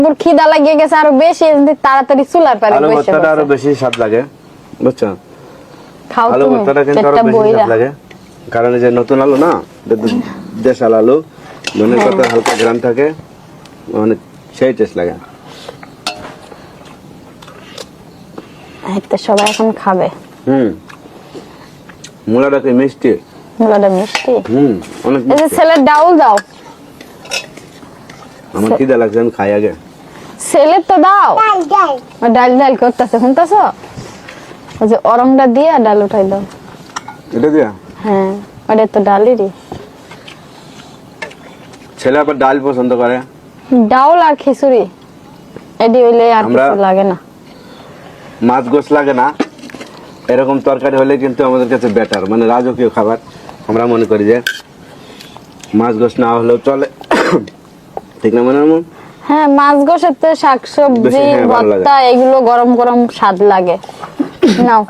মোর খিদা লাগিয়ে গেছে আরো বেশি, তাড়াতাড়ি চুলার পারে আলু বসে ভর্তাটা আরো বেশি স্বাদ লাগে, বুঝছো? খাও আলু তুমি ভর্তাটা কিন্তু আরো পেটটা বেশি বইরা। স্বাদ লাগে, কারণ এই যে নতুন আলু না, দেশাল আলু, ধনে পাতার হালকা গ্রাম থাকে, মানে সেই টেস্ট লাগে। তো সবাই এখন খাবে। মূলাটা কি মিষ্টি? মূলাটা মিষ্টি। অনেক এই যে মিষ্টি। ছেলের ডাউল দাও। আমার খিদা লাগছে, আমি খাই আগে। ছেলের তো দাও। ডাল ডাল করতেছে, শুনতেছ? ওই যে অরংটা দিয়ে ডাল উঠাই দাও। এটা দিয়া? হ্যাঁ, ওটা তো ডালেরই। ছেলে আবার ডাল পছন্দ করে। ডাউল আর খিচুড়ি এডি হইলে আর কিছু লাগে না। মাছ গোস লাগে না, এরকম তরকারি হলে কিন্তু আমাদের কাছে বেটার, মানে রাজকীয় খাবার। আমরা মনে করি যে মাছ গোস না হলেও চলে, ঠিক না? মনে হয় হ্যাঁ, মাছ গোসের তো শাকসবজি বেশি, হ্যাঁ, ভালো লাগে। ভর্তা এগুলো গরম গরম স্বাদ লাগে। নাও।